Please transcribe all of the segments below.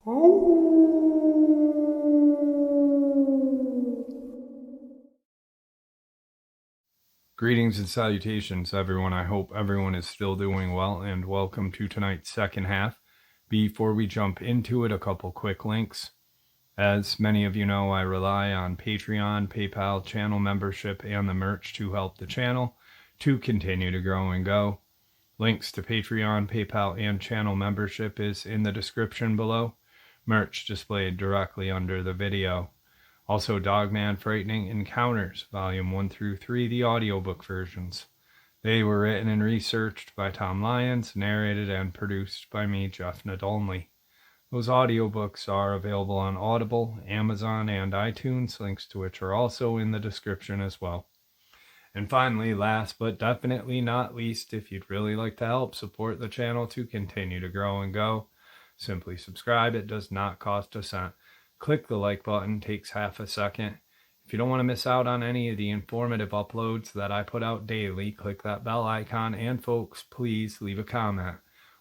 Greetings and salutations, everyone. I hope everyone is still doing well, and welcome to tonight's second half. Before we jump into it, a couple quick links. As many of you know, I rely on Patreon, PayPal, channel membership, and the merch to help the channel to continue to grow and go. Links to Patreon, PayPal, and channel membership is in the description below. Merch displayed directly under the video. Also, Dogman Frightening Encounters, Volume 1 through 3, the audiobook versions. They were written and researched by Tom Lyons, narrated and produced by me, Jeff Nadolny. Those audiobooks are available on Audible, Amazon, and iTunes, links to which are also in the description as well. And finally, last but definitely not least, if you'd really like to help support the channel to continue to grow and go, simply subscribe. It does not cost a cent. Click the like button, takes half a second. If you don't want to miss out on any of the informative uploads that I put out daily, click that bell icon, and folks, please leave a comment.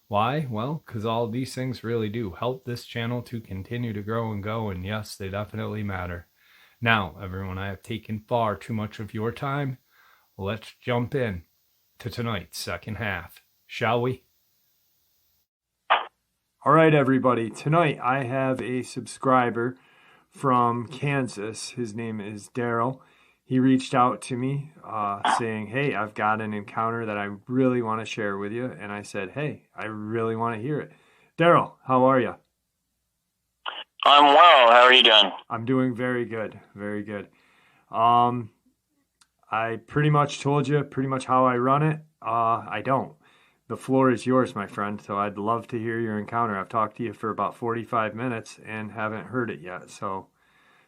Why? Well, because all of these things really do help this channel to continue to grow and go, and yes, they definitely matter. Now, everyone, I have taken far too much of your time. Let's jump in to tonight's second half, shall we? All right, everybody. Tonight I have a subscriber from Kansas. His name is Daryl. He reached out to me saying, hey, I've got an encounter that I really want to share with you. And I said, hey, I really want to hear it. Daryl, how are you? I'm well. How are you doing? I'm doing very good. Very good. I pretty much told you pretty much how I run it. I don't. The floor is yours, my friend, so I'd love to hear your encounter. I've talked to you for about 45 minutes and haven't heard it yet, so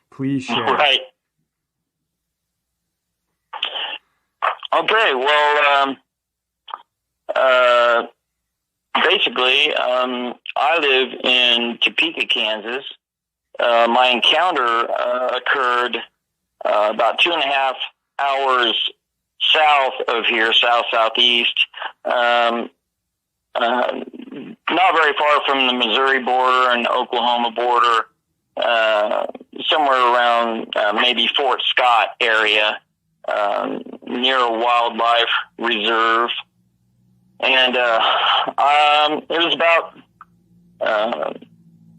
please share. Right. Okay, well, basically, I live in Topeka, Kansas. My encounter occurred about 2.5 hours south of here, southeast. Not very far from the Missouri border and Oklahoma border, somewhere around maybe Fort Scott area, near a wildlife reserve. And it was about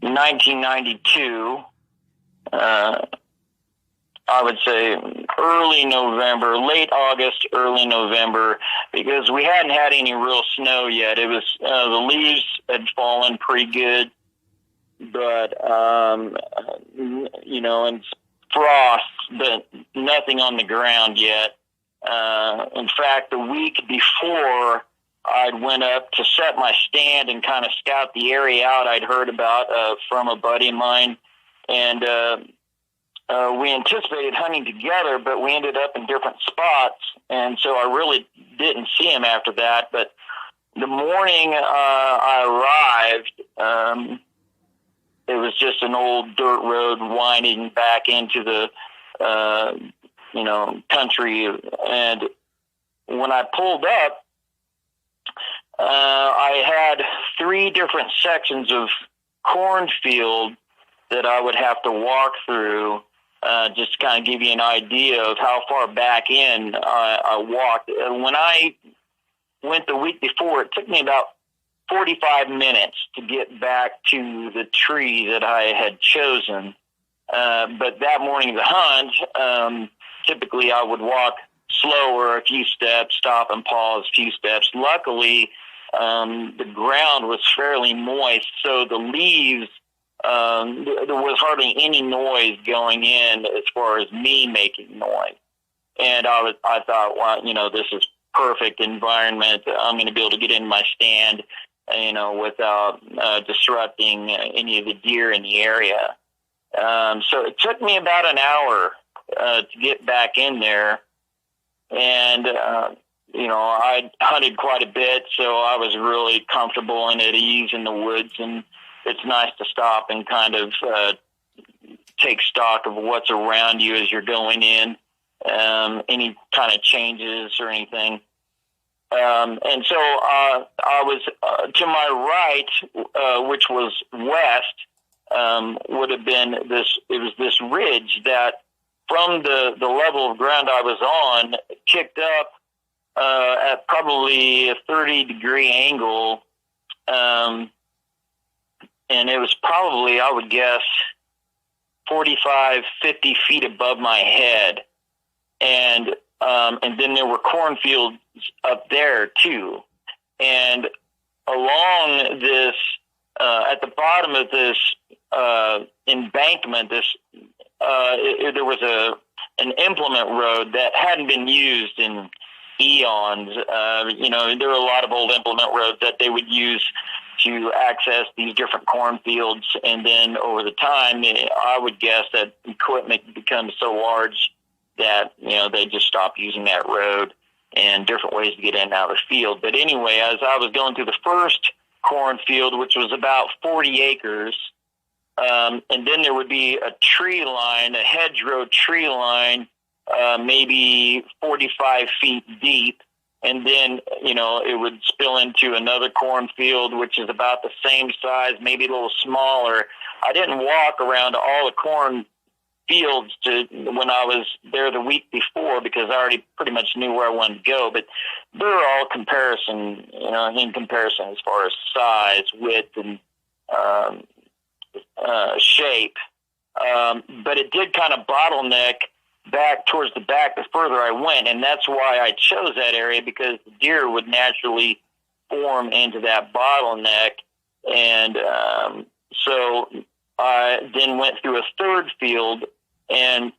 1992. I would say early November, late August, early November, because we hadn't had any real snow yet. It was, the leaves had fallen pretty good, but, and frost, but nothing on the ground yet. In fact, the week before I'd went up to set my stand and kind of scout the area out I'd heard about, from a buddy of mine. And, we anticipated hunting together, but we ended up in different spots, and so I really didn't see him after that. But the morning I arrived, it was just an old dirt road winding back into the, country. And when I pulled up, I had 3 different sections of cornfield that I would have to walk through, just to kind of give you an idea of how far back in I walked. When I went the week before, it took me about 45 minutes to get back to the tree that I had chosen. But that morning of the hunt, typically I would walk slower, a few steps, stop and pause a few steps. Luckily, the ground was fairly moist, so the leaves, there was hardly any noise going in as far as me making noise. And I thought, well, this is perfect environment. I'm going to be able to get in my stand, without disrupting any of the deer in the area. So it took me about an hour to get back in there. And, I hunted quite a bit, so I was really comfortable and at ease in the woods. And it's nice to stop and kind of take stock of what's around you as you're going in, any kind of changes or anything. And so I was to my right, which was west, would have been this. It was this ridge that, from the level of ground I was on, kicked up at probably a 30-degree angle, and it was probably, I would guess, 45, 50 feet above my head, and then there were cornfields up there too, and along this, at the bottom of this embankment, there was an implement road that hadn't been used in eons. There were a lot of old implement roads that they would use to access these different cornfields, and then over the time, I would guess that equipment becomes so large that they just stopped using that road and different ways to get in and out of the field. But anyway, as I was going through the first cornfield, which was about 40 acres, and then there would be a tree line, a hedgerow tree line, maybe 45 feet deep. And then, it would spill into another cornfield, which is about the same size, maybe a little smaller. I didn't walk around all the corn fields when I was there the week before, because I already pretty much knew where I wanted to go. But they're all in comparison as far as size, width, and shape. But it did kind of bottleneck back towards the back the further I went, and that's why I chose that area, because the deer would naturally form into that bottleneck. And so I then went through a third field, and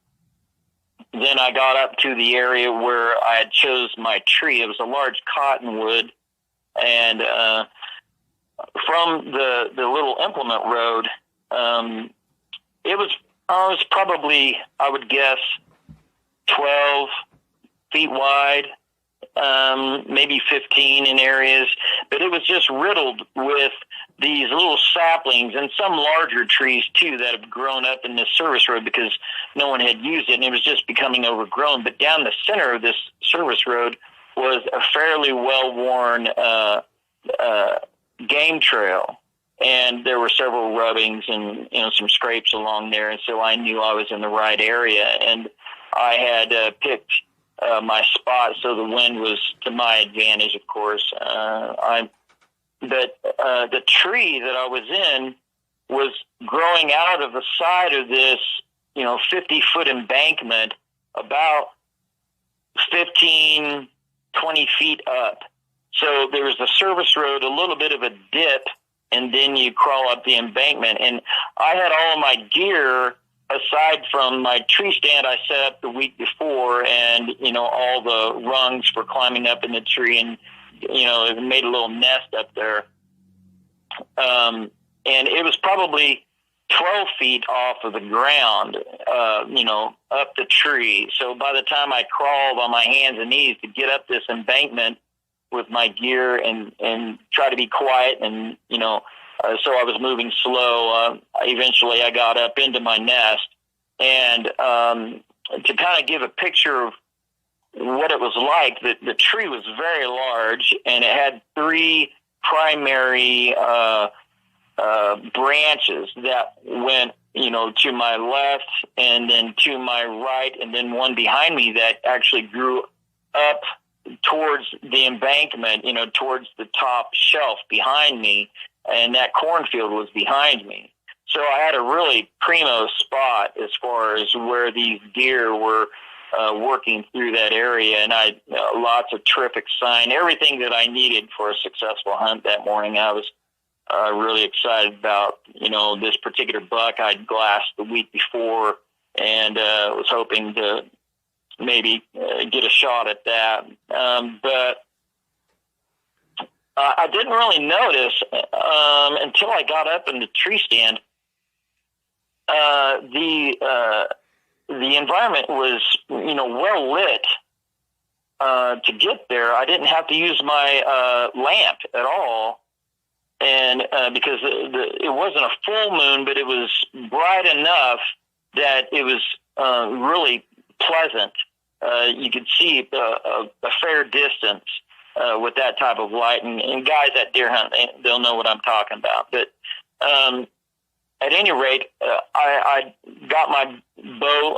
then I got up to the area where I had chose my tree. It was a large cottonwood, and from the little implement road, it was probably, I would guess, 12 feet wide, maybe 15 in areas, but it was just riddled with these little saplings and some larger trees too that have grown up in this service road because no one had used it, and it was just becoming overgrown. But down the center of this service road was a fairly well-worn game trail, and there were several rubbings and some scrapes along there, and so I knew I was in the right area, and I had picked my spot so the wind was to my advantage, of course. But the tree that I was in was growing out of the side of this 50-foot embankment about 15, 20 feet up. So there was the service road, a little bit of a dip, and then you crawl up the embankment. And I had all of my gear, aside from my tree stand I set up the week before, and all the rungs for climbing up in the tree, and it made a little nest up there. And it was probably 12 feet off of the ground, up the tree. So by the time I crawled on my hands and knees to get up this embankment with my gear and try to be quiet, and so I was moving slow. Eventually I got up into my nest, and to kind of give a picture of what it was like, the tree was very large, and it had three primary branches that went to my left, and then to my right, and then one behind me that actually grew up towards the embankment, towards the top shelf behind me, and that cornfield was behind me. So I had a really primo spot as far as where these deer were working through that area, and I lots of terrific sign, everything that I needed for a successful hunt that morning. I was really excited about this particular buck I'd glassed the week before, and was hoping to maybe get a shot at that. But I didn't really notice until I got up in the tree stand. The environment was, well lit to get there. I didn't have to use my lamp at all, and because it wasn't a full moon, but it was bright enough that it was really pleasant. You could see a fair distance with that type of light, and guys that deer hunt, they'll know what I'm talking about. But at any rate, I got my bow.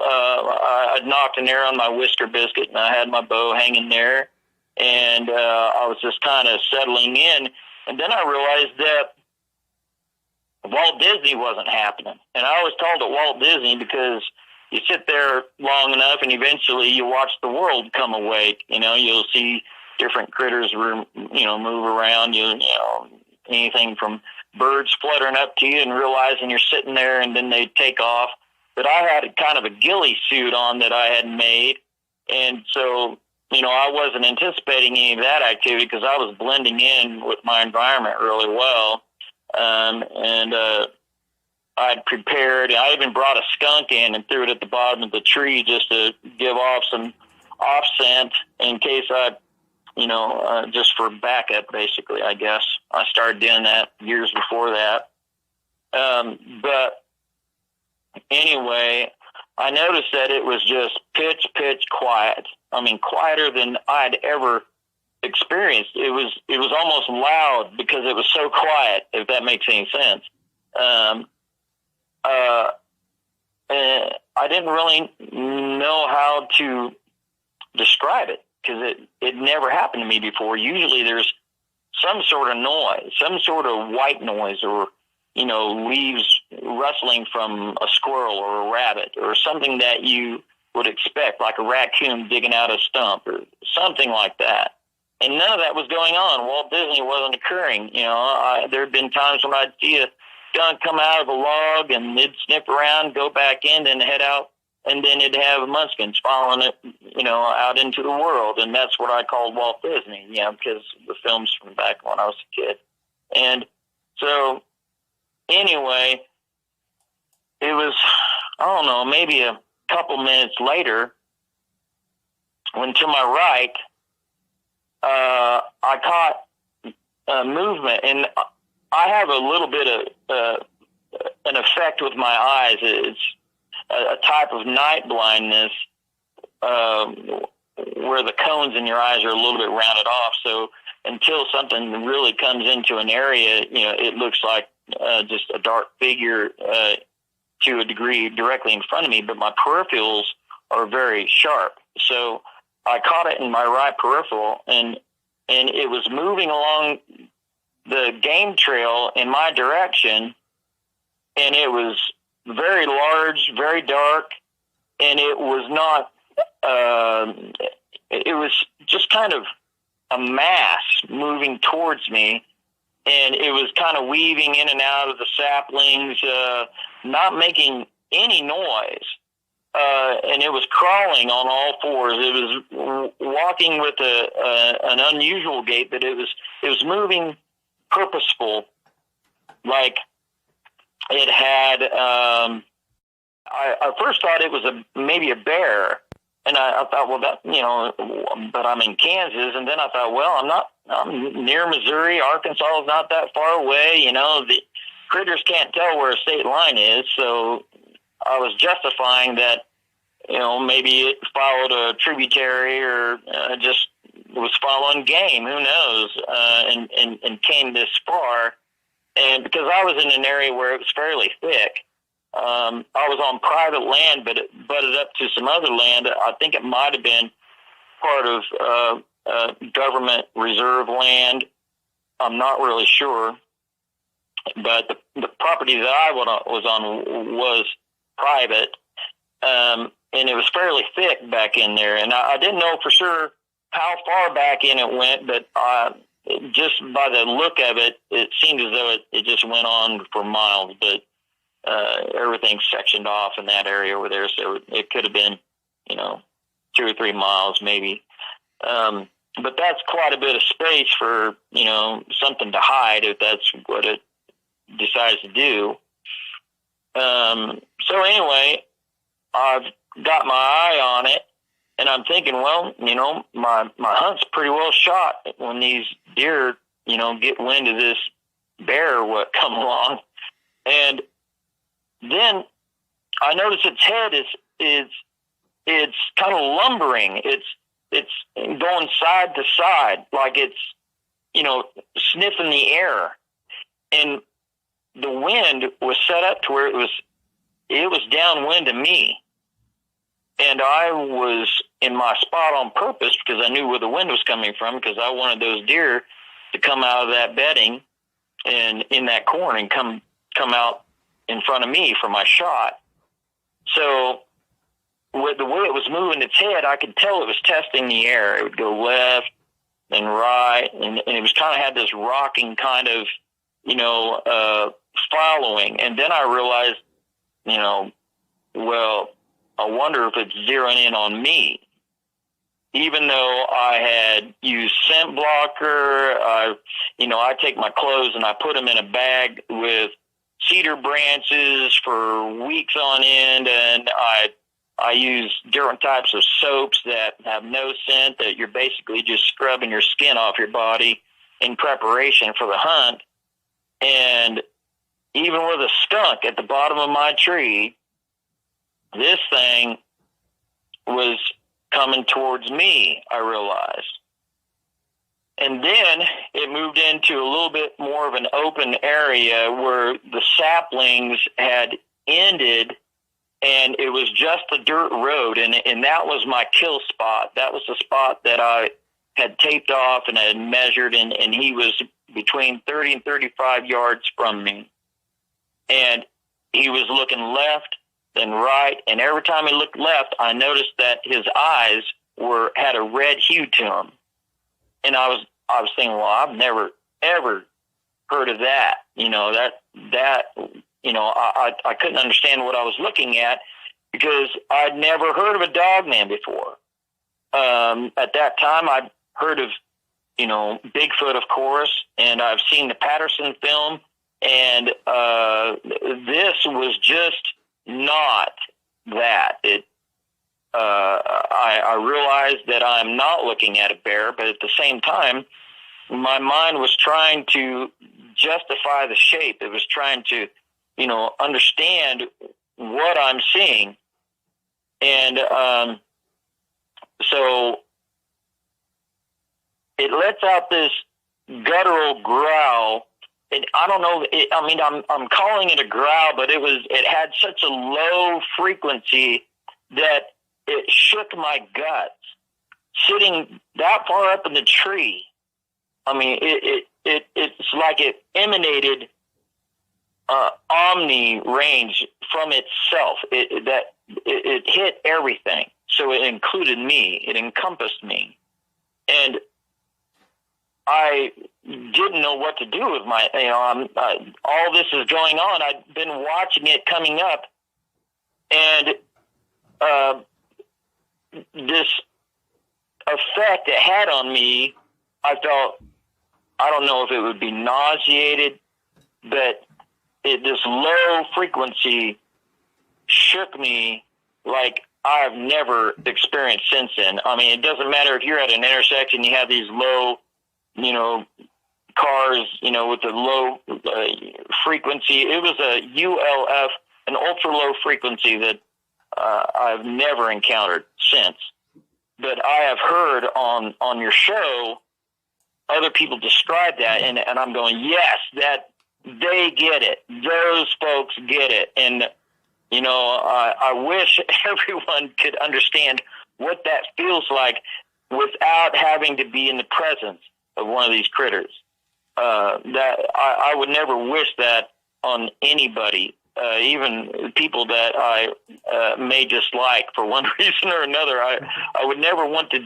I'd knocked an arrow on my whisker biscuit, and I had my bow hanging there, and I was just kind of settling in. And then I realized that Walt Disney wasn't happening. And I always called it Walt Disney because you sit there long enough, and eventually you watch the world come awake. You'll see different critters, move around. Anything from birds fluttering up to you and realizing you're sitting there, and then they take off. But I had kind of a ghillie suit on that I had made, and so I wasn't anticipating any of that activity because I was blending in with my environment really well. And I'd prepared. I even brought a skunk in and threw it at the bottom of the tree just to give off some off scent in case just for backup, basically, I guess. I started doing that years before that. But anyway, I noticed that it was just pitch quiet. I mean, quieter than I'd ever experienced. It was almost loud because it was so quiet, if that makes any sense. And I didn't really know how to describe it because it never happened to me before. Usually there's some sort of noise, some sort of white noise, or leaves rustling from a squirrel or a rabbit or something that you would expect, like a raccoon digging out a stump or something like that. And none of that was going on. Walt Disney wasn't occurring. There had been times when I'd see a skunk come out of a log and it'd sniff around, go back in, then head out, and then it'd have munchkins following it, out into the world. And that's what I called Walt Disney, because the films from back when I was a kid. And so anyway, it was, I don't know, maybe a couple minutes later when to my right, I caught movement, and I have a little bit of an effect with my eyes. It's a type of night blindness where the cones in your eyes are a little bit rounded off. So until something really comes into an area, it looks like just a dark figure to a degree directly in front of me, but my peripherals are very sharp. So I caught it in my right peripheral, and it was moving along the game trail in my direction, and it was very large, very dark, and it was not, it was just kind of a mass moving towards me, and it was kind of weaving in and out of the saplings, not making any noise. And it was crawling on all fours. It was walking with an unusual gait, but it was moving purposeful, like it had. I first thought it was maybe a bear, and I thought, well, that but I'm in Kansas, and then I thought, well, I'm near Missouri. Arkansas is not that far away. The critters can't tell where a state line is, so I was justifying that, maybe it followed a tributary or just was following game, who knows, and came this far. And because I was in an area where it was fairly thick, I was on private land, but it butted up to some other land. I think it might have been part of government reserve land. I'm not really sure. But the property that I was on was private, and it was fairly thick back in there. And I didn't know for sure how far back in it went, but just by the look of it, it seemed as though it just went on for miles. But everything's sectioned off in that area over there, so it could have been, 2 or 3 miles maybe. But that's quite a bit of space for, something to hide if that's what it decides to do. So anyway, I've got my eye on it, and I'm thinking, well, my hunt's pretty well shot when these deer, get wind of this bear what come along. And then I notice its head is kind of lumbering. It's going side to side, like it's, sniffing the air. And the wind was set up to where it was downwind of me. And I was in my spot on purpose because I knew where the wind was coming from, because I wanted those deer to come out of that bedding and in that corn and come out in front of me for my shot. So with the way it was moving its head, I could tell it was testing the air. It would go left and right, and it was kind of had this rocking kind of, following. And then I realized, well, I wonder if it's zeroing in on me. Even though I had used scent blocker, I take my clothes and I put them in a bag with cedar branches for weeks on end, and I use different types of soaps that have no scent, that you're basically just scrubbing your skin off your body in preparation for the hunt. And even with a skunk at the bottom of my tree, this thing was coming towards me, I realized. And then it moved into a little bit more of an open area where the saplings had ended, and it was just a dirt road. And that was my kill spot. That was the spot that I had taped off and I had measured, and he was between 30 and 35 yards from me. And he was looking left and right, and every time he looked left, I noticed that his eyes had a red hue to them. And I was thinking, well, I've never ever heard of that. I couldn't understand what I was looking at, because I'd never heard of a Dogman before. At that time, I'd heard of, Bigfoot, of course, and I've seen the Patterson film, and this was just not that. I realized that I'm not looking at a bear, but at the same time, my mind was trying to justify the shape. It was trying to, understand what I'm seeing. And so it lets out this guttural growl. And I don't know. I'm calling it a growl, but it had such a low frequency that it shook my guts. Sitting that far up in the tree, it's like it emanated omni range from itself. It hit everything, so it included me. It encompassed me, and I didn't know what to do with my. All this is going on. I'd been watching it coming up, and this effect it had on me, I felt, I don't know if it would be nauseated, but this low frequency shook me like I've never experienced since then. It doesn't matter if you're at an intersection, you have these low, cars, with the low frequency. It was a ULF, an ultra low frequency that I've never encountered since. But I have heard on your show other people describe that, and I'm going, yes, that they get it. Those folks get it. And, I wish everyone could understand what that feels like without having to be in the presence of one of these critters. That I would never wish that on anybody, even people that I may dislike for one reason or another. I would never want to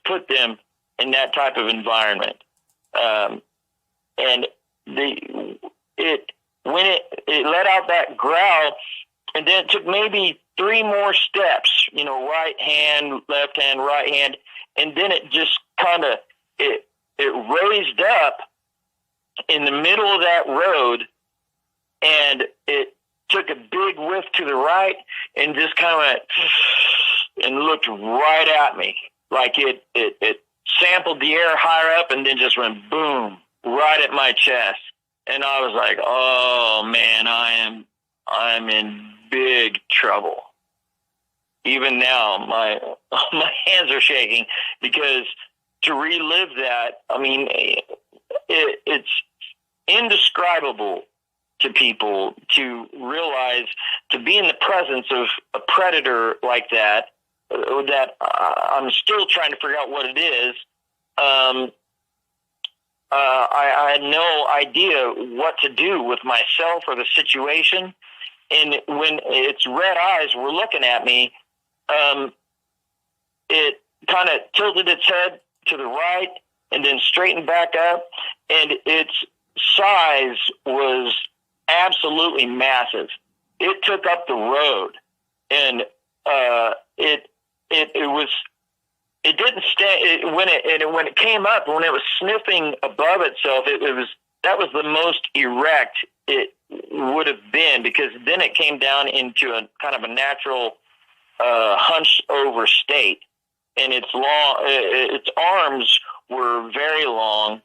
put them in that type of environment. And when it let out that growl, and then it took maybe 3 more steps, right hand, left hand, right hand, and then it just kind of it raised up in the middle of that road, and it took a big whiff to the right and just kind of went and looked right at me, like it sampled the air higher up and then just went boom right at my chest. And I was like, oh man, I'm in big trouble. Even now, my hands are shaking, because to relive that, it's indescribable to people to realize, to be in the presence of a predator like that, I'm still trying to figure out what it is. I had no idea what to do with myself or the situation. And when its red eyes were looking at me, it kind of tilted its head to the right and then straightened back up. And its size was absolutely massive. It took up the road, and it didn't stand when it came up, when it was sniffing above itself. That was the most erect it would have been, because then it came down into a kind of a natural hunched over state, and its arms were very long.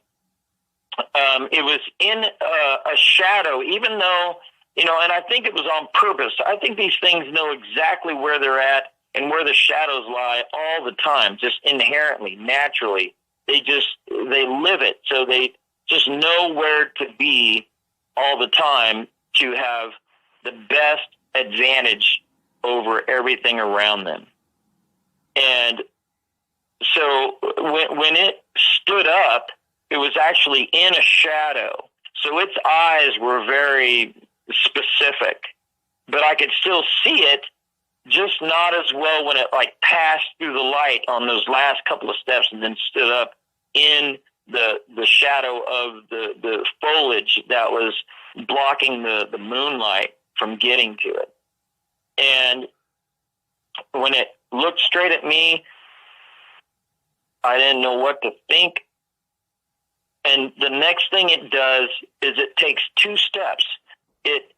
It was in a shadow, even though, and I think it was on purpose. I think these things know exactly where they're at and where the shadows lie all the time, just inherently, naturally. They live it, so they just know where to be all the time to have the best advantage over everything around them. And so when it stood up, it was actually in a shadow. So its eyes were very specific, but I could still see it, just not as well when it passed through the light on those last couple of steps and then stood up in the shadow of the foliage that was blocking the moonlight from getting to it. And when it looked straight at me, I didn't know what to think. And the next thing it does is it takes two steps. It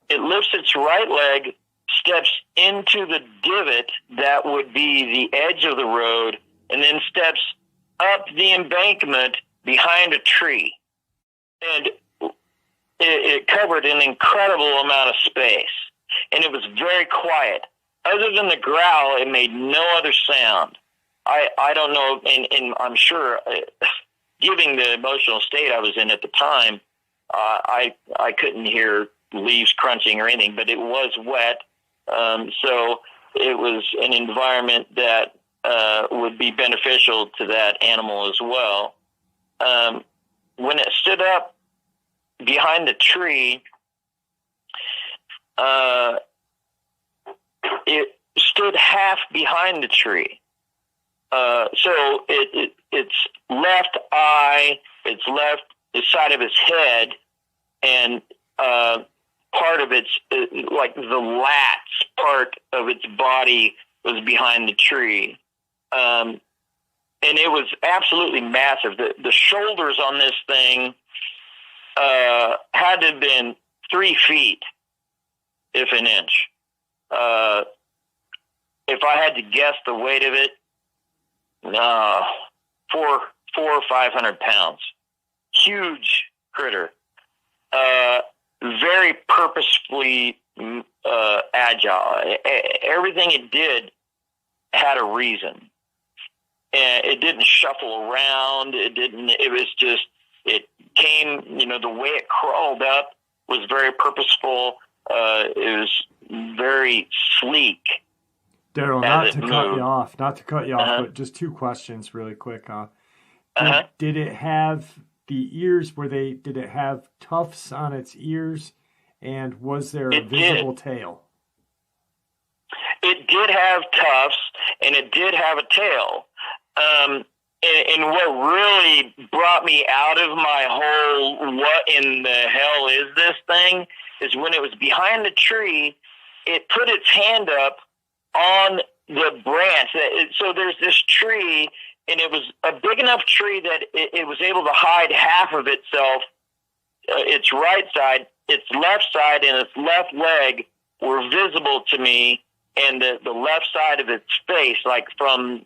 lifts its right leg, steps into the divot that would be the edge of the road, and then steps up the embankment behind a tree. And it covered an incredible amount of space. And it was very quiet. Other than the growl, it made no other sound. I don't know, and I'm sure, given the emotional state I was in at the time, I couldn't hear leaves crunching or anything, but it was wet. So it was an environment that would be beneficial to that animal as well. When it stood up behind the tree, it stood half behind the tree. So its left eye, the side of its head, and part of its, like the lats part of its body was behind the tree. And it was absolutely massive. The shoulders on this thing had to have been 3 feet, if an inch. If I had to guess the weight of it, 400 or 500 pounds. Huge critter. Very purposefully agile. Everything it did had a reason. And it didn't shuffle around. It came, the way it crawled up was very purposeful. It was very sleek. Daryl, not to cut you off, but just two questions really quick. Did it have the ears? Did it have tufts on its ears? And was there a visible tail? It did have tufts, and it did have a tail. And what really brought me out of my whole what in the hell is this thing is when it was behind the tree, it put its hand up on the branch. So there's this tree, and it was a big enough tree that it was able to hide half of itself, its right side, its left side, and its left leg were visible to me, and the left side of its face, like from,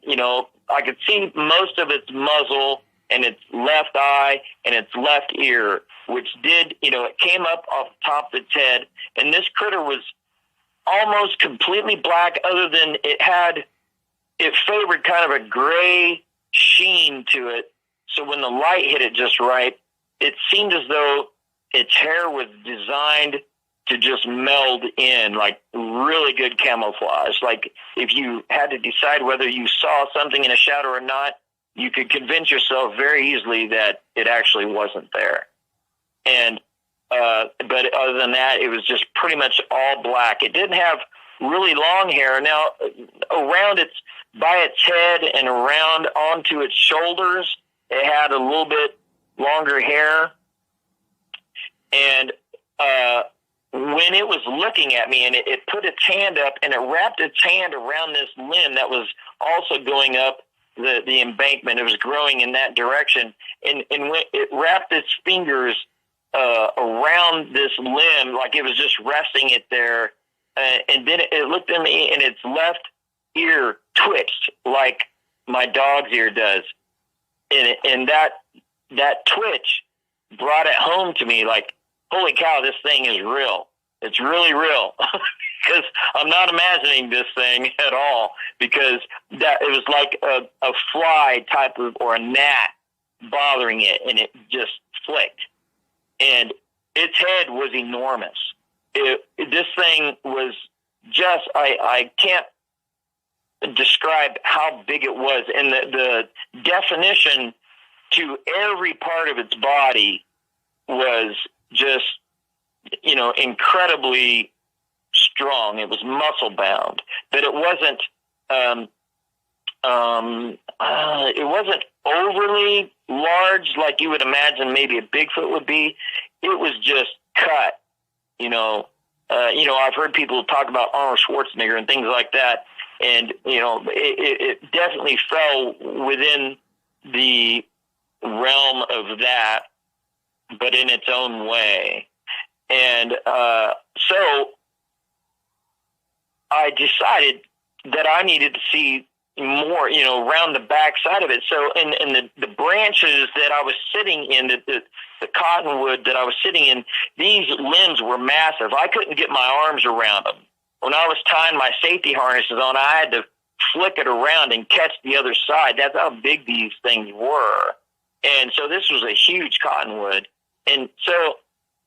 I could see most of its muzzle and its left eye and its left ear, which did, it came up off the top of its head. And this critter was almost completely black, other than it favored kind of a gray sheen to it. So when the light hit it just right, it seemed as though its hair was designed to just meld in, like really good camouflage. Like if you had to decide whether you saw something in a shadow or not, you could convince yourself very easily that it actually wasn't there. And but other than that, it was just pretty much all black. It didn't have really long hair. Now, by its head and around onto its shoulders, it had a little bit longer hair. And when it was looking at me, and it put its hand up, and it wrapped its hand around this limb that was also going up the embankment. It was growing in that direction. And when it wrapped its fingers around this limb, like it was just resting it there. And then it looked at me, and its left ear twitched like my dog's ear does. And that twitch brought it home to me, like, holy cow, this thing is real. It's really real. Because I'm not imagining this thing at all, because that it was like a fly type of, or a gnat bothering it, and it just flicked. And its head was enormous. This thing was just, I can't describe how big it was. And the definition to every part of its body was just, incredibly strong. It was muscle bound, but it wasn't, it wasn't overly large like you would imagine maybe a Bigfoot would be. It was just cut, I've heard people talk about Arnold Schwarzenegger and things like that. And, it definitely fell within the realm of that, but in its own way. And so I decided that I needed to see more, around the back side of it. So in the branches that I was sitting in, the cottonwood that I was sitting in, these limbs were massive. I couldn't get my arms around them. When I was tying my safety harnesses on, I had to flick it around and catch the other side. That's how big these things were. And so this was a huge cottonwood. And so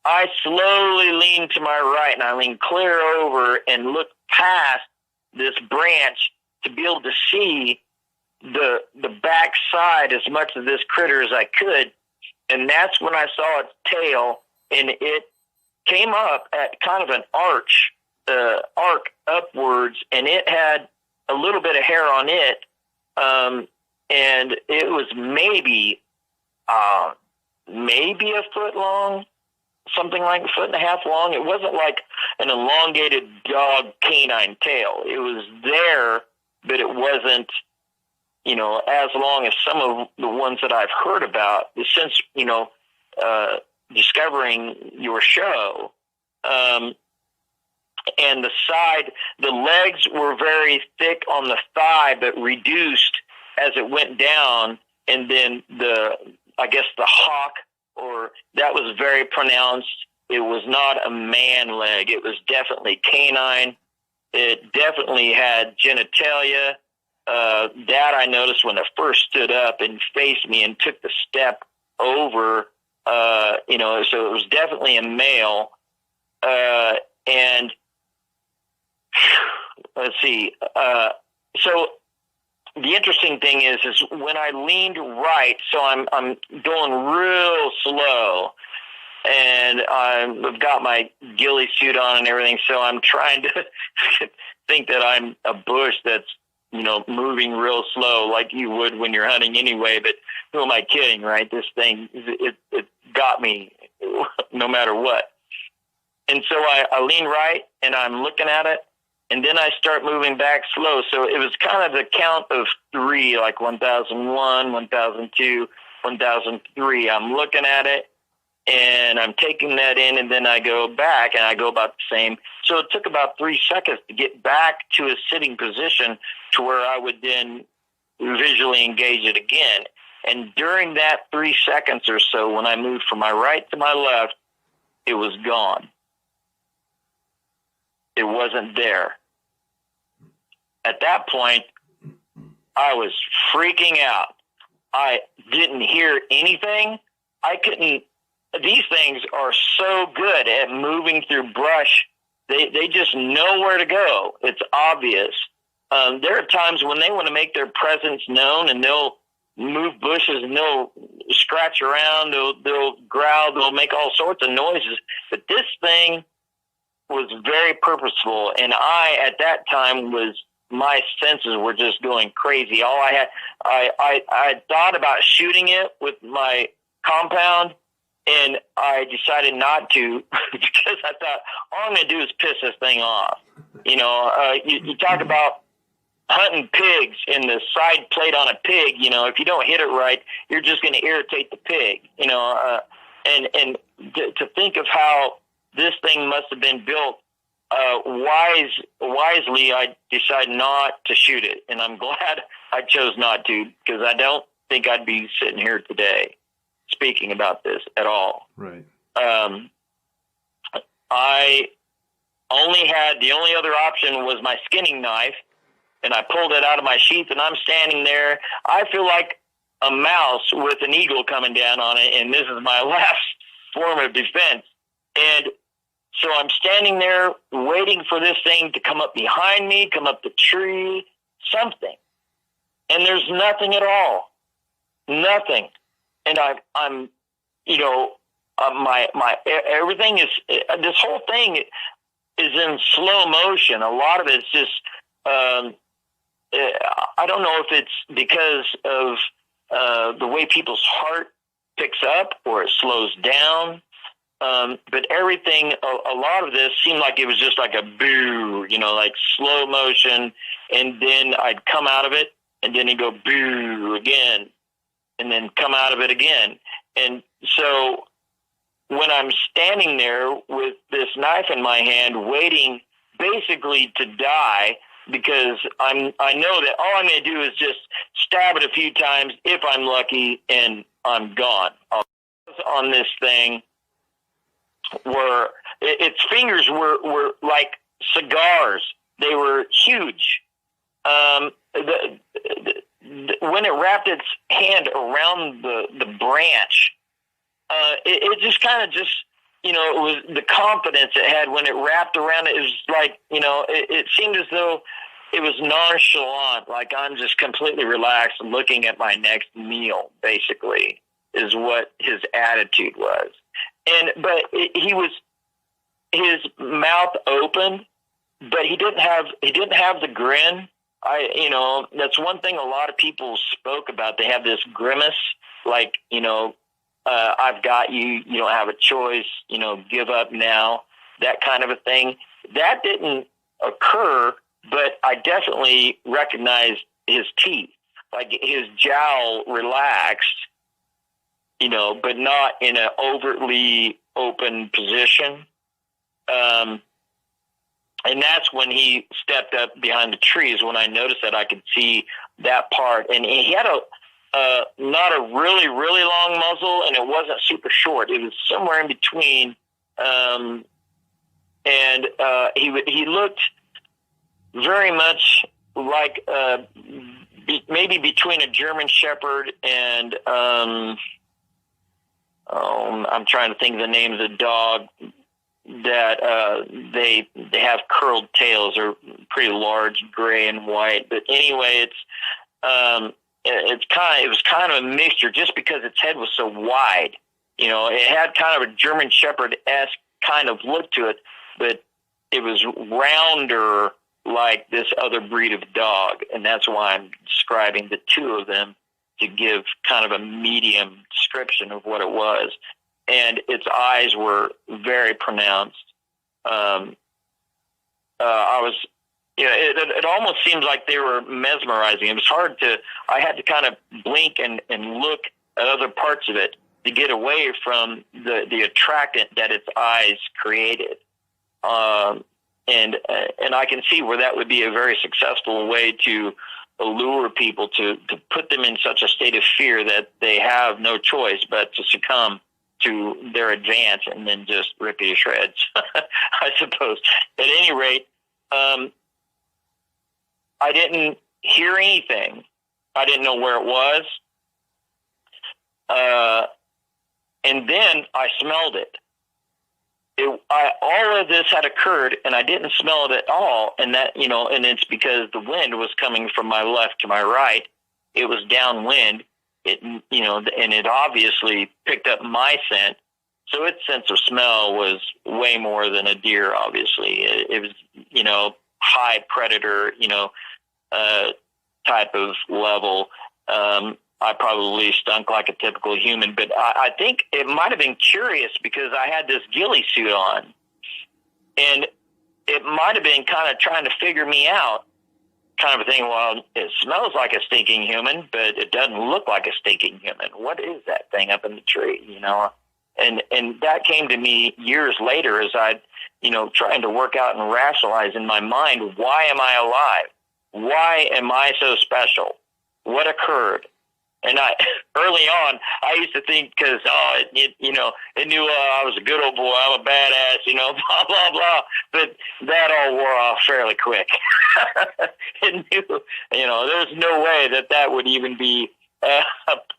I slowly leaned to my right, and I leaned clear over and looked past this branch to be able to see the back side as much of this critter as I could. And that's when I saw its tail, and it came up at kind of an arc upwards, and it had a little bit of hair on it. And it was maybe a foot long, something like a foot and a half long. It wasn't like an elongated dog canine tail. It was there, but it wasn't, as long as some of the ones that I've heard about since, discovering your show. And the legs were very thick on the thigh, but reduced as it went down. And then the hock, or that was very pronounced. It was not a man leg. It was definitely canine. It definitely had genitalia. That I noticed when it first stood up and faced me and took the step over, so it was definitely a male. And let's see. So the interesting thing is when I leaned right, so I'm going real slow, and I've got my ghillie suit on and everything, so I'm trying to think that I'm a bush that's, moving real slow like you would when you're hunting anyway. But who am I kidding, right? This thing, it got me no matter what. And so I lean right, and I'm looking at it, and then I start moving back slow. So it was kind of the count of three, like 1001, 1002, 1003. I'm looking at it, and I'm taking that in, and then I go back, and I go about the same. So it took about 3 seconds to get back to a sitting position to where I would then visually engage it again. And during that 3 seconds or so, when I moved from my right to my left, it was gone. It wasn't there. At that point, I was freaking out. I didn't hear anything. I couldn't these things are so good at moving through brush. They just know where to go. It's obvious. There are times when they want to make their presence known, and they'll move bushes and they'll scratch around. They'll growl. They'll make all sorts of noises. But this thing was very purposeful, and at that time my senses were just going crazy. I thought about shooting it with my compound, and I decided not to because I thought all I'm going to do is piss this thing off. You talk about hunting pigs in the side plate on a pig. If you don't hit it right, you're just going to irritate the pig. And to think of how this thing must have been built wisely, I decided not to shoot it, and I'm glad I chose not to, because I don't think I'd be sitting here today speaking about this at all. Right. The only other option was my skinning knife, and I pulled it out of my sheath, and I'm standing there. I feel like a mouse with an eagle coming down on it, and this is my last form of defense. And so I'm standing there waiting for this thing to come up behind me, come up the tree, something. And there's nothing at all. Nothing. And I'm my everything is, this whole thing is in slow motion. A lot of it's just, I don't know if it's because of the way people's heart picks up or it slows down. But everything, a lot of this seemed like it was just like a boo, like slow motion. And then I'd come out of it, and then it'd go boo again, and then come out of it again. And so when I'm standing there with this knife in my hand, waiting basically to die, because I know that all I'm going to do is just stab it a few times if I'm lucky, and I'm gone. On this thing, its fingers were like cigars. They were huge. When it wrapped its hand around the branch, it just kind of it was the confidence it had when it wrapped around it. It was like, it seemed as though it was nonchalant, like I'm just completely relaxed and looking at my next meal, basically, is what his attitude was. But his mouth open, but he didn't have the grin. That's one thing a lot of people spoke about. They have this grimace, like, I've got you, you don't have a choice, give up now, that kind of a thing. That didn't occur, but I definitely recognized his teeth, like his jowl relaxed, but not in an overtly open position. And that's when he stepped up behind the trees, when I noticed that I could see that part. And he had not a really, really long muzzle, and it wasn't super short. It was somewhere in between. He looked very much like maybe between a German Shepherd and I'm trying to think of the name of the dog that they have curled tails, are pretty large, gray and white. But anyway, it was kind of a mixture, just because its head was so wide. It had kind of a German Shepherd-esque kind of look to it, but it was rounder like this other breed of dog, and that's why I'm describing the two of them, to give kind of a medium description of what it was. And its eyes were very pronounced. It almost seemed like they were mesmerizing. It was hard I had to kind of blink and look at other parts of it to get away from the attractant that its eyes created. And I can see where that would be a very successful way to allure people, to put them in such a state of fear that they have no choice but to succumb to their advance and then just rip you to shreds, I suppose. At any rate, I didn't hear anything. I didn't know where it was. And then I smelled it. All of this had occurred, and I didn't smell it at all. And that, and it's because the wind was coming from my left to my right. It was downwind. And it obviously picked up my scent. So its sense of smell was way more than a deer, obviously. It was, high predator, type of level. I probably stunk like a typical human, but I think it might have been curious because I had this ghillie suit on, and it might have been kind of trying to figure me out, kind of a thing. Well, it smells like a stinking human, but it doesn't look like a stinking human. What is that thing up in the tree, And that came to me years later as I, trying to work out and rationalize in my mind, why am I alive? Why am I so special? What occurred? And early on, I used to think because, it knew I was a good old boy, I'm a badass, blah, blah, blah. But that all wore off fairly quick. It knew, there's no way that would even be a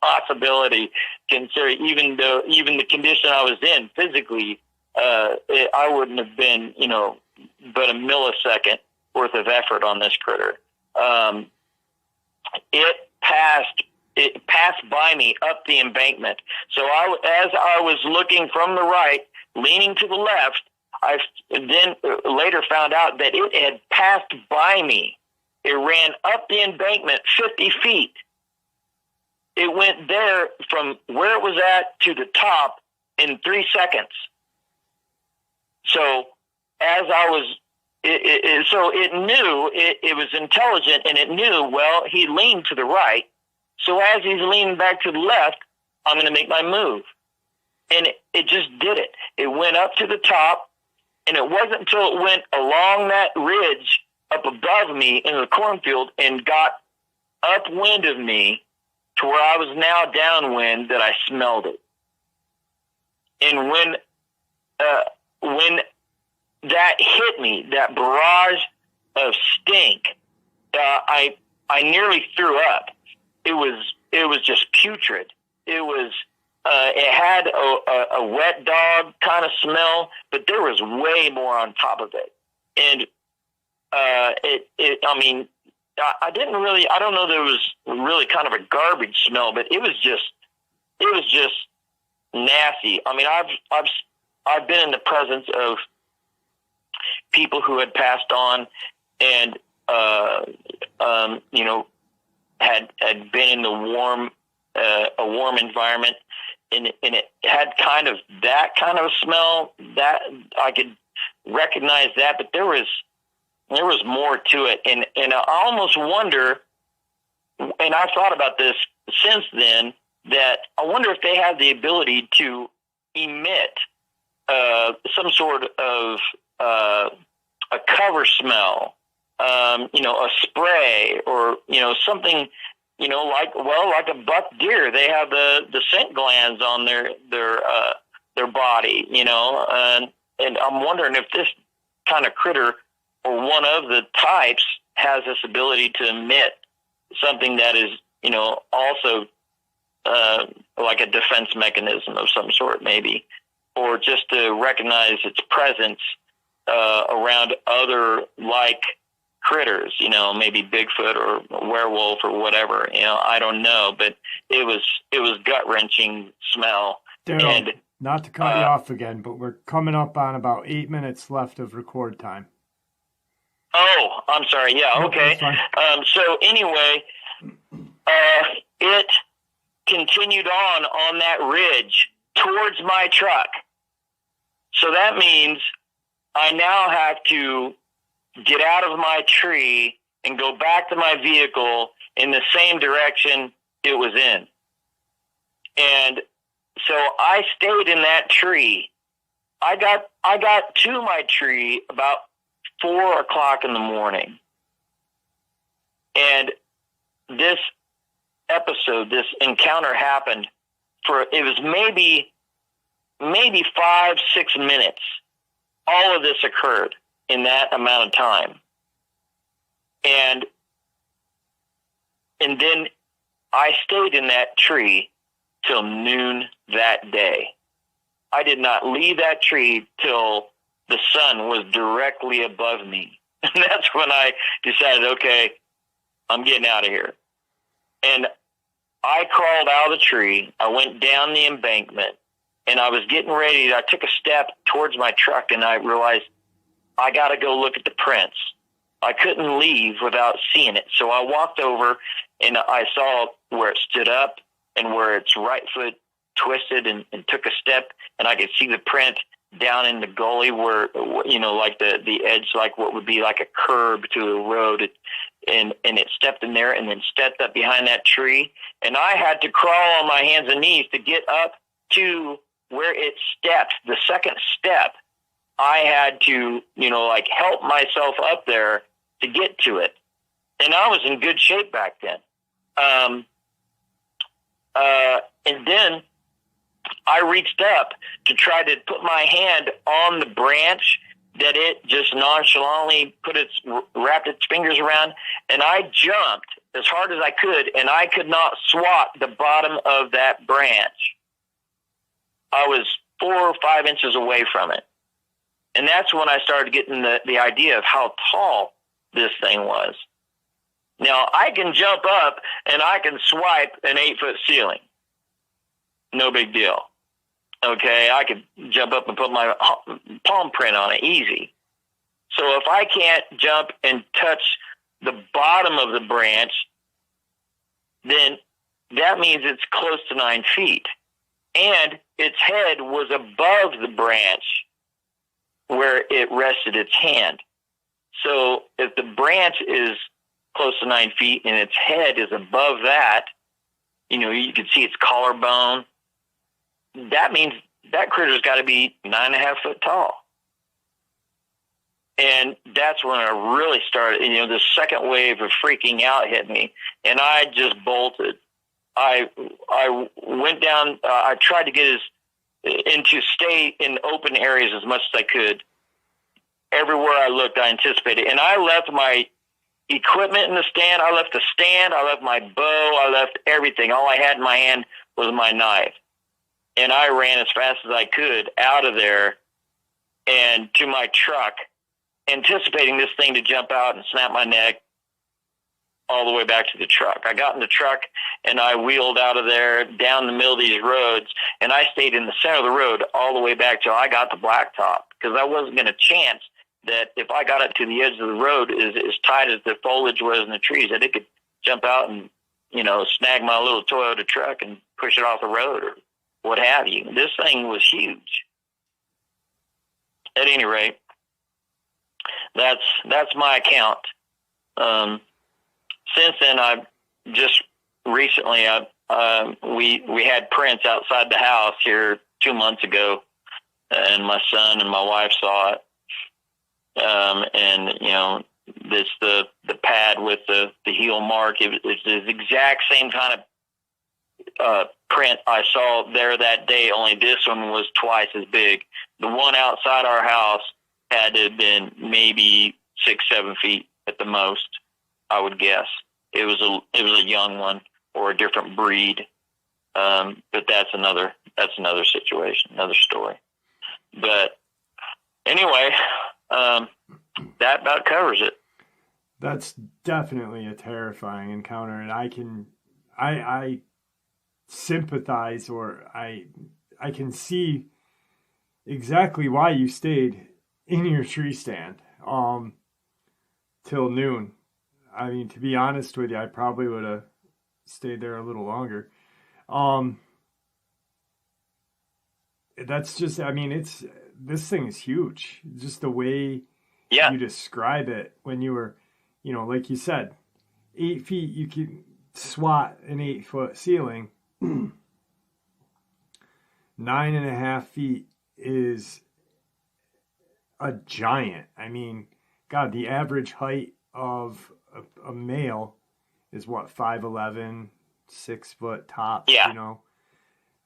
possibility, considering even the condition I was in physically, I wouldn't have been, but a millisecond worth of effort on this critter. It passed by me up the embankment. So as I was looking from the right, leaning to the left, I then later found out that it had passed by me. It ran up the embankment 50 feet. It went there from where it was at to the top in 3 seconds. So as I was, so it knew, it was intelligent, and it knew, well, he leaned to the right. So as he's leaning back to the left, I'm going to make my move. And it just did it. It went up to the top, and it wasn't until it went along that ridge up above me in the cornfield and got upwind of me to where I was now downwind that I smelled it. And when that hit me, that barrage of stink, I nearly threw up. It was just putrid. It had a wet dog kind of smell, but there was way more on top of it. And I didn't really, I don't know, there was really kind of a garbage smell, but it was just nasty. I mean, I've been in the presence of people who had passed on and, had been in the a warm environment, and it had kind of that kind of a smell that I could recognize that, but there was more to it. And I almost wonder, and I've thought about this since then, that I wonder if they have the ability to emit some sort of a cover smell, a spray, or something, like a buck deer. They have the scent glands on their body, and I'm wondering if this kind of critter, or one of the types, has this ability to emit something that is, also like a defense mechanism of some sort, maybe, or just to recognize its presence around other like critters, maybe Bigfoot or werewolf or whatever. I don't know, but it was gut wrenching smell. Daryl, and not to cut you off again, but we're coming up on about 8 minutes left of record time. Oh, I'm sorry. Yeah. Nope, okay. So anyway, it continued on that ridge towards my truck. So that means I now have to get out of my tree and go back to my vehicle in the same direction it was in. And so I stayed in that tree. I got to my tree about 4 o'clock in the morning. And this encounter happened it was maybe 5-6 minutes. All of this occurred in that amount of time. And then I stayed in that tree till noon that day. I did not leave that tree till the sun was directly above me. And that's when I decided, okay, I'm getting out of here. And I crawled out of the tree. I went down the embankment, and I was getting ready. I took a step towards my truck, and I realized I got to go look at the prints. I couldn't leave without seeing it. So I walked over, and I saw where it stood up and where its right foot twisted and took a step, and I could see the print down in the gully where, you know, like the edge, like what would be like a curb to a road. And it stepped in there and then stepped up behind that tree. And I had to crawl on my hands and knees to get up to where it stepped. The second step, I had to, you know, like help myself up there to get to it. And I was in good shape back then. And then I reached up to try to put my hand on the branch that it just nonchalantly wrapped its fingers around, and I jumped as hard as I could, and I could not swat the bottom of that branch. I was 4 or 5 inches away from it. And that's when I started getting the idea of how tall this thing was. Now, I can jump up and I can swipe an 8-foot ceiling. No big deal. Okay, I could jump up and put my palm print on it easy. So if I can't jump and touch the bottom of the branch, then that means it's close to 9 feet. And its head was above the branch where it rested its hand. So if the branch is close to 9 feet and its head is above that, you know, you can see its collarbone. That means that critter's got to be 9.5 foot tall. And that's when I really started, you know, the second wave of freaking out hit me, and I just bolted. I went down, I tried to get to stay in open areas as much as I could. Everywhere I looked, I anticipated. And I left my equipment in the stand. I left the stand. I left my bow. I left everything. All I had in my hand was my knife. And I ran as fast as I could out of there and to my truck, anticipating this thing to jump out and snap my neck all the way back to the truck. I got in the truck and I wheeled out of there down the middle of these roads, and I stayed in the center of the road all the way back till I got the blacktop, because I wasn't going to chance that if I got up to the edge of the road as tight as the foliage was in the trees, that it could jump out and, you know, snag my little Toyota truck and push it off the road or what have you. This thing was huge. At any rate, that's my account. Since then, I've just recently, we had prints outside the house here 2 months ago, and my son and my wife saw it. And you know, this the pad with the heel mark. It's the exact same kind of print I saw there that day. Only this one was twice as big. The one outside our house had to have been maybe 6-7 feet at the most, I would guess. It was a young one or a different breed. But that's another situation, another story. But anyway, that about covers it. That's definitely a terrifying encounter, and I sympathize, or I can see exactly why you stayed in your tree stand till noon. I mean, to be honest with you, I probably would have stayed there a little longer. That's just, I mean, this thing is huge. Just the way you describe it when you were, you know, like you said, 8 feet, you can swat an 8-foot ceiling. 9.5 feet is a giant. I mean, God, the average height of a male is what, 5'11", 6 foot tops, you know?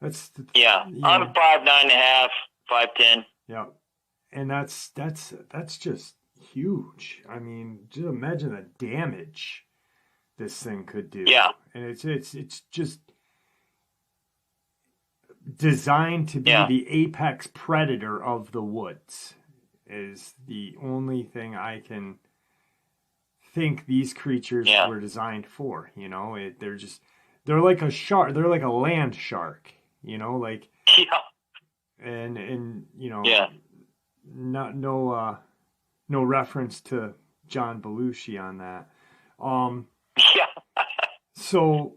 That's I'm 5'9.5", 5'10". Yeah. And that's just huge. I mean, just imagine the damage this thing could do. Yeah. And it's just designed to be the apex predator of the woods is the only thing I can think these creatures were designed for. You know, they're like a shark. They're like a land shark. You know, like and you know, no reference to John Belushi on that. So,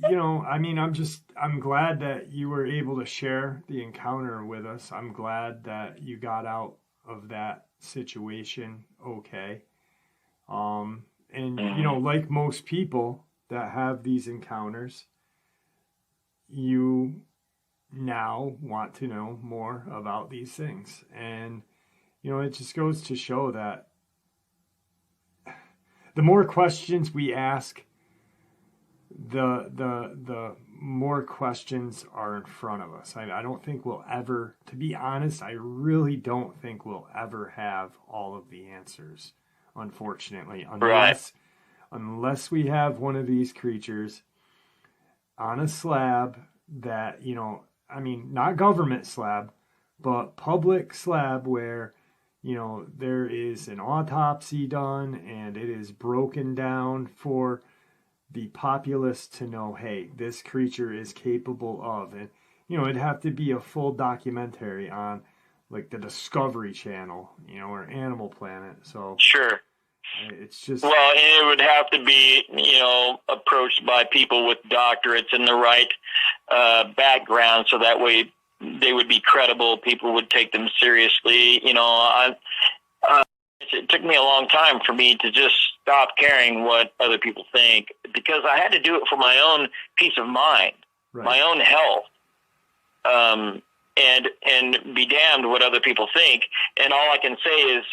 you know, I mean, I'm glad that you were able to share the encounter with us. I'm glad that you got out of that situation okay. And, you know, like most people that have these encounters, you now want to know more about these things. And, you know, it just goes to show that the more questions we ask, the more questions are in front of us. I don't think we'll ever, to be honest, I really don't think we'll ever have all of the answers, unfortunately, unless we have one of these creatures on a slab that, you know, I mean, not government slab, but public slab where, you know, there is an autopsy done and it is broken down for the populace to know, hey, this creature is capable of. And, you know, it'd have to be a full documentary on like the Discovery Channel, you know, or Animal Planet. So it's just, well, it would have to be, you know, approached by people with doctorates in the right background, so that way they would be credible. People would take them seriously. You know, it took me a long time for me to just stop caring what other people think, because I had to do it for my own peace of mind, my own health, and be damned what other people think. And all I can say is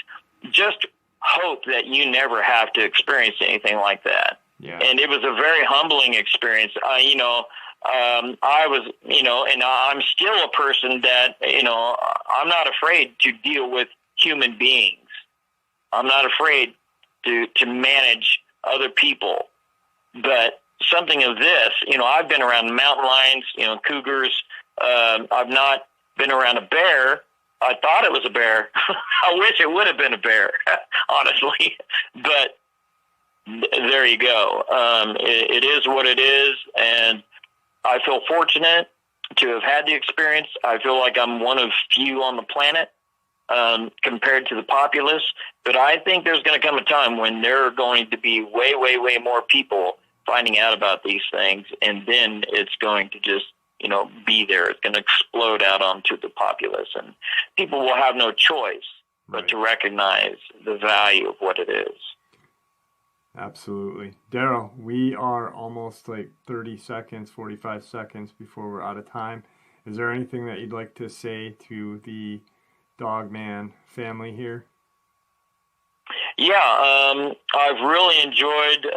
just hope that you never have to experience anything like that. And it was a very humbling experience. You know, I was, you know, and I'm still a person that, you know, I'm not afraid to deal with human beings. I'm not afraid to manage other people. But something of this, you know, I've been around mountain lions, you know, cougars. I've not been around a bear. I thought it was a bear. I wish it would have been a bear, honestly. But there you go. It is what it is, and I feel fortunate to have had the experience. I feel like I'm one of few on the planet compared to the populace. But I think there's going to come a time when there are going to be way, way, way more people finding out about these things, and then it's going to just, you know, be there. It's going to explode out onto the populace, and people will have no choice but to recognize the value of what it is. Absolutely. Daryl, we are almost like 30 seconds, 45 seconds before we're out of time. Is there anything that you'd like to say to the Dogman family here? Yeah, I've really enjoyed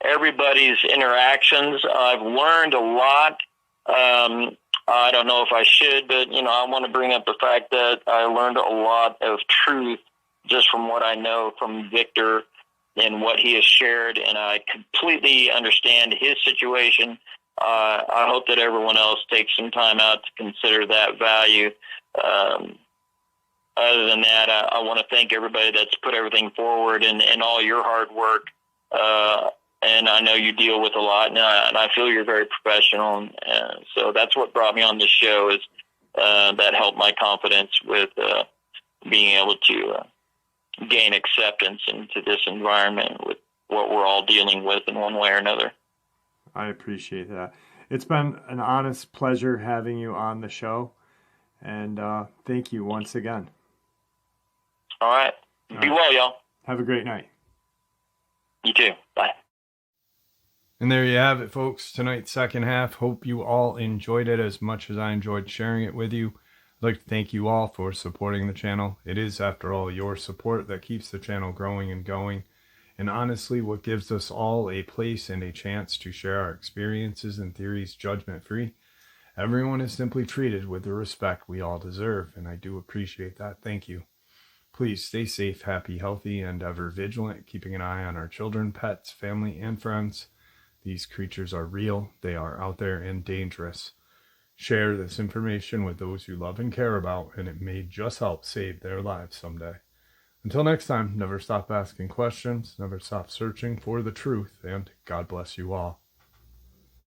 everybody's interactions. I've learned a lot. I don't know if I should, but, you know, I want to bring up the fact that I learned a lot of truth just from what I know from Victor and what he has shared, and I completely understand his situation. I hope that everyone else takes some time out to consider that value. Other than that, I want to thank everybody that's put everything forward and all your hard work. And I know you deal with a lot, and I feel you're very professional. So that's what brought me on this show, is that helped my confidence with being able to gain acceptance into this environment with what we're all dealing with in one way or another. I appreciate that. It's been an honest pleasure having you on the show, and thank you once again. All right. Be well, y'all. Have a great night. You too. Bye. And there you have it, folks. Tonight's second half. Hope you all enjoyed it as much as I enjoyed sharing it with you. I'd like to thank you all for supporting the channel. It is, after all, your support that keeps the channel growing and going. And honestly, what gives us all a place and a chance to share our experiences and theories judgment-free. Everyone is simply treated with the respect we all deserve, and I do appreciate that. Thank you. Please stay safe, happy, healthy, and ever vigilant, keeping an eye on our children, pets, family, and friends. These creatures are real, they are out there and dangerous. Share this information with those you love and care about, and it may just help save their lives someday. Until next time, never stop asking questions, never stop searching for the truth, and God bless you all.